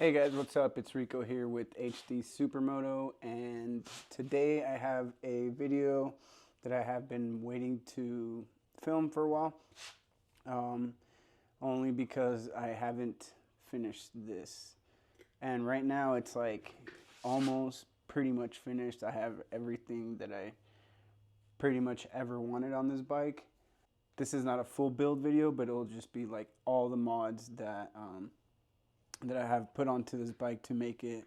Hey guys, what's up? It's Rico here with HD Supermoto, and today I have a video that I have been waiting to film for a while, only because I haven't finished this. And right now it's like almost pretty much finished. I have everything that I pretty much ever wanted on this bike. This is not a full build video, but it'll just be like all the mods that I have put onto this bike to make it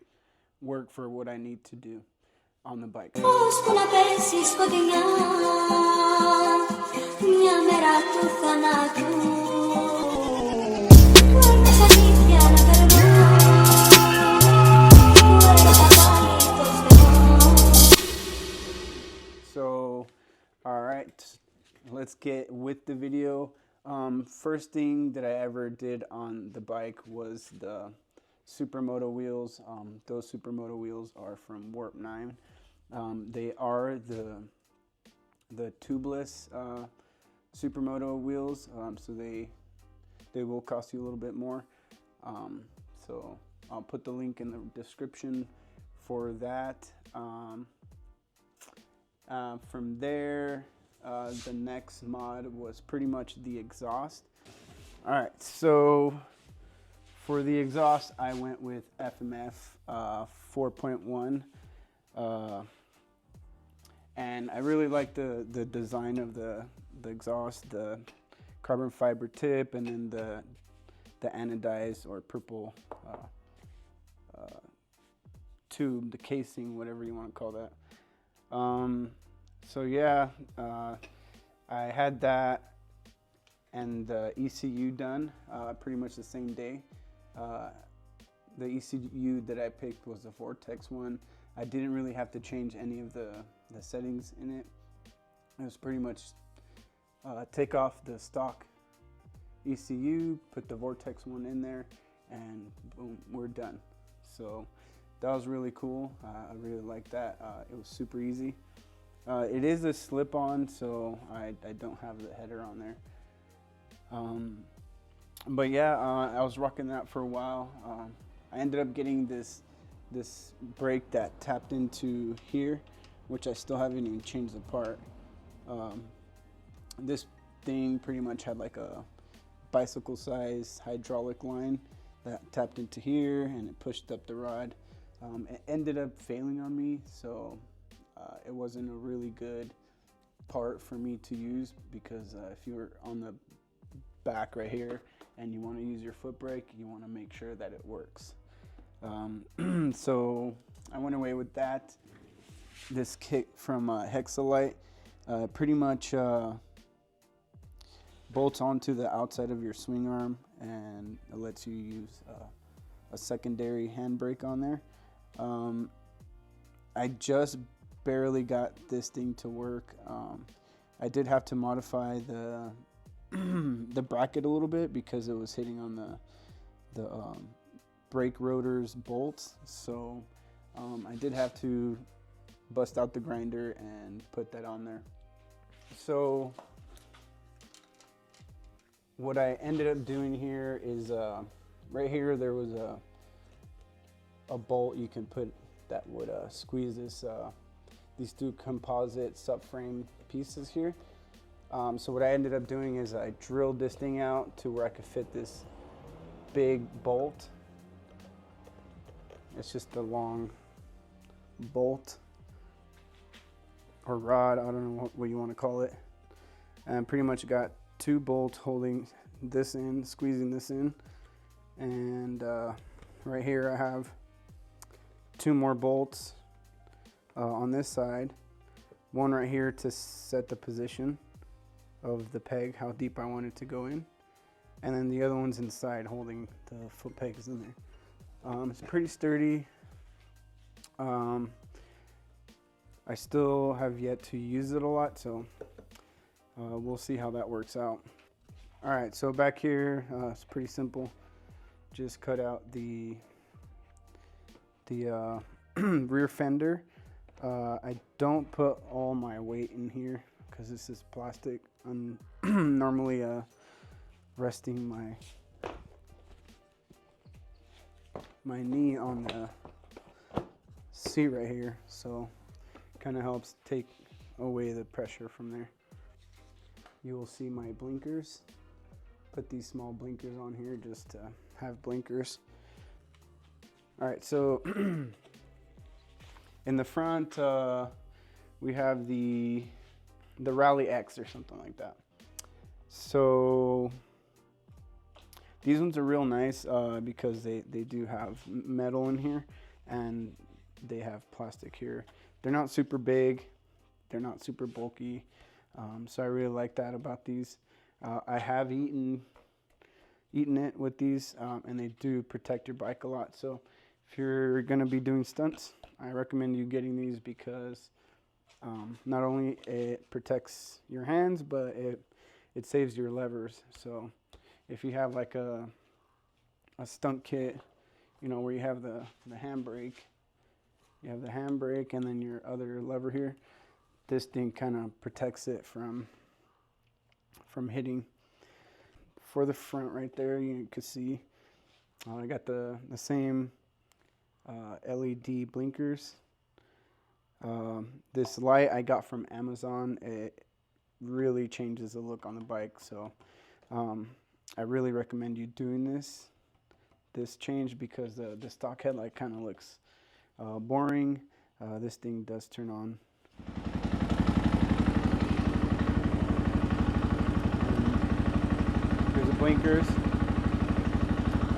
work for what I need to do on the bike. So, alright, let's get with the video. First thing that I ever did on the bike was the Supermoto wheels. Those Supermoto wheels are from Warp 9. They are the tubeless Supermoto wheels, so they will cost you a little bit more. So I'll put the link in the description for that. From there, the next mod was pretty much the exhaust. Alright, so for the exhaust I went with FE501, and I really like the design of the exhaust, the carbon fiber tip, and then the anodized or purple tube, the casing, whatever you want to call that. So yeah, I had that and the ECU done pretty much the same day. The ECU that I picked was the Vortex one. I didn't really have to change any of the settings in it. It was pretty much take off the stock ECU, put the Vortex one in there, and boom, we're done. So that was really cool. I really liked that. It was super easy. It is a slip-on, so I don't have the header on there. But yeah, I was rocking that for a while. I ended up getting this brake that tapped into here, which I still haven't even changed the part. This thing pretty much had like a bicycle-sized hydraulic line that tapped into here, and it pushed up the rod. It ended up failing on me, so it wasn't a really good part for me to use, because if you're on the back right here and you want to use your foot brake, you want to make sure that it works. So I went away with that. This kit from Headlight pretty much bolts onto the outside of your swing arm, and it lets you use a secondary handbrake on there. I just barely got this thing to work. I did have to modify the the bracket a little bit because it was hitting on the brake rotor's bolts. So I did have to bust out the grinder and put that on there. So what I ended up doing here is right here there was a bolt you can put that would squeeze these two composite subframe pieces here. So what I ended up doing is I drilled this thing out to where I could fit this big bolt. It's just a long bolt or rod, I don't know what you want to call it. And pretty much got two bolts holding this in, squeezing this in. And right here I have two more bolts on this side. One right here to set the position of the peg, how deep I want it to go in. And then the other one's inside holding the foot pegs in there. It's pretty sturdy. I still have yet to use it a lot, so we'll see how that works out. All right, so back here, it's pretty simple. Just cut out the rear fender. I don't put all my weight in here because this is plastic. I'm normally resting my my knee on the seat right here, so kind of helps take away the pressure from there. You will see my blinkers. Put these small blinkers on here just to have blinkers. All right, so in the front we have the Rally X or something like that. So these ones are real nice because they do have metal in here and they have plastic here. They're not super big, they're not super bulky, so I really like that about these. I have eaten it with these, and they do protect your bike a lot. So if you're gonna be doing stunts, I recommend you getting these because not only it protects your hands, but it saves your levers. So if you have like a stunt kit, you know, where you have the handbrake, you have the handbrake and then your other lever here, this thing kind of protects it from hitting. For the front right there, you can see I got the same LED blinkers. This light I got from Amazon. It really changes the look on the bike, so I really recommend you doing this change because the stock headlight kind of looks boring. This thing does turn on. Here's the blinkers.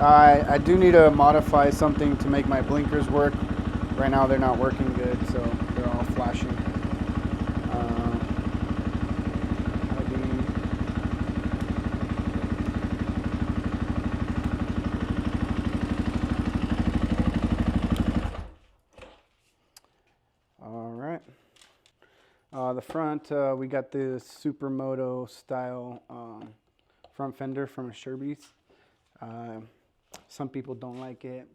I do need to modify something to make my blinkers work. Right now they're not working good, so they're all flashing. All right. The front, we got this Supermoto style front fender from Acerbis. Some people don't like it.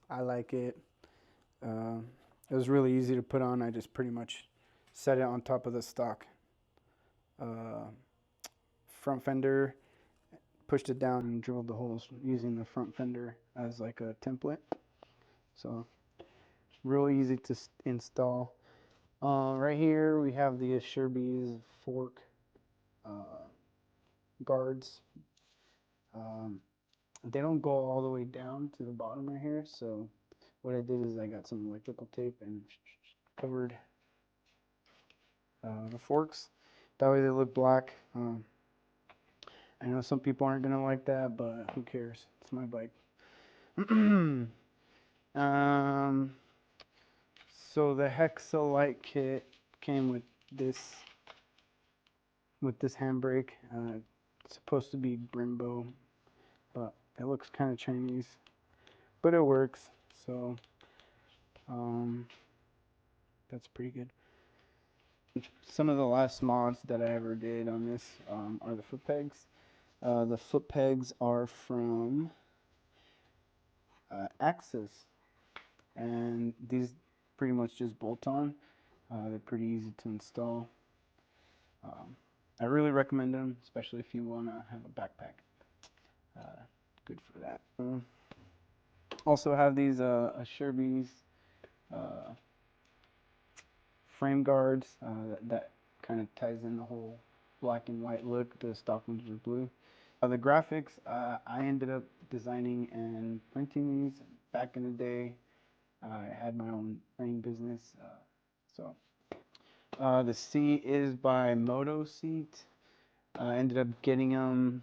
I like it. It was really easy to put on. I just pretty much set it on top of the stock front fender, pushed it down and drilled the holes using the front fender as like a template. So real easy to install. Right here we have the Acerbis fork guards. They don't go all the way down to the bottom right here, so what I did is I got some electrical tape and covered the forks. That way they look black. I know some people aren't gonna like that, but who cares? It's my bike. So the Headlight kit came with this handbrake. It's supposed to be Brembo, but it looks kind of Chinese, but it works. So that's pretty good. Some of the last mods that I ever did on this are the foot pegs. The foot pegs are from Axis, and these pretty much just bolt on. They're pretty easy to install. I really recommend them, especially if you want to have a backpack. Good for that. Also have these Acerbis frame guards that kind of ties in the whole black and white look. The stock ones were blue. The graphics, I ended up designing and printing these back in the day. I had my own printing business, so the seat is by Moto Seat. I ended up getting them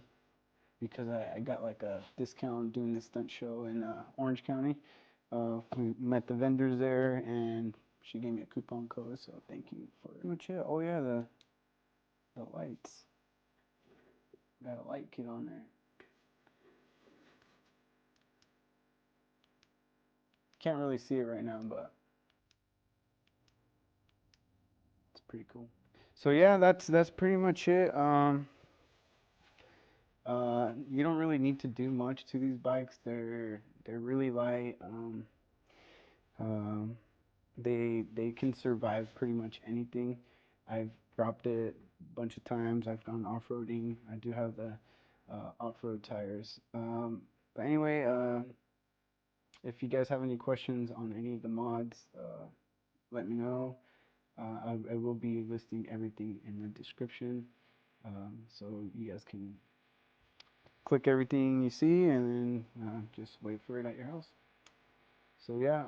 because I got like a discount doing the stunt show in Orange County. We met the vendors there, and she gave me a coupon code, so thank you for pretty much it. Oh yeah, the lights. Got a light kit on there. Can't really see it right now, but it's pretty cool. So yeah, that's pretty much it. You don't really need to do much to these bikes. They're really light. They can survive pretty much anything. I've dropped it a bunch of times. I've gone off-roading. I do have the off-road tires. But anyway, if you guys have any questions on any of the mods, let me know. I will be listing everything in the description, so you guys can click everything you see and then just wait for it at your house. So yeah,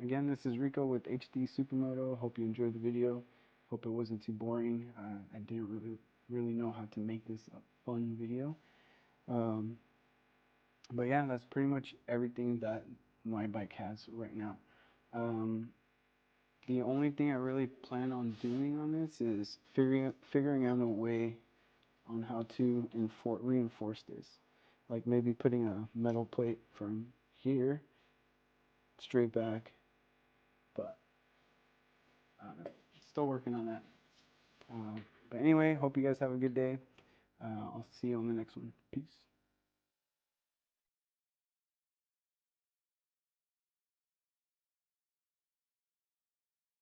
again, this is Rico with HD Supermoto. Hope you enjoyed the video. Hope it wasn't too boring. I didn't really know how to make this a fun video. But yeah, that's pretty much everything that my bike has right now. The only thing I really plan on doing on this is figuring out a way on how to reinforce this. Like maybe putting a metal plate from here straight back, but still working on that. But anyway, hope you guys have a good day. I'll see you on the next one. Peace.